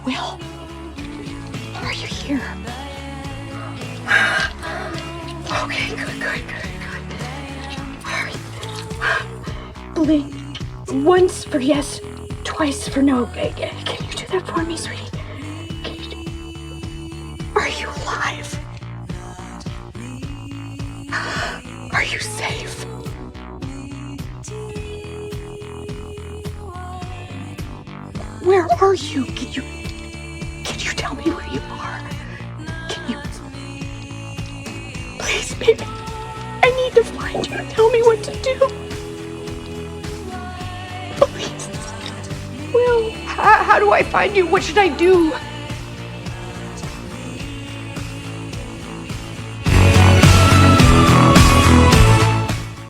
Will, are you here? Okay, good. All right. Blink once for yes, twice for no. Can you do that for me, sweetie? Are you alive? Are you safe? Where are you? Can you tell me where you are? Can you? Please, baby. I need to find you. Tell me what to do. Please. Will, how do I find you? What should I do?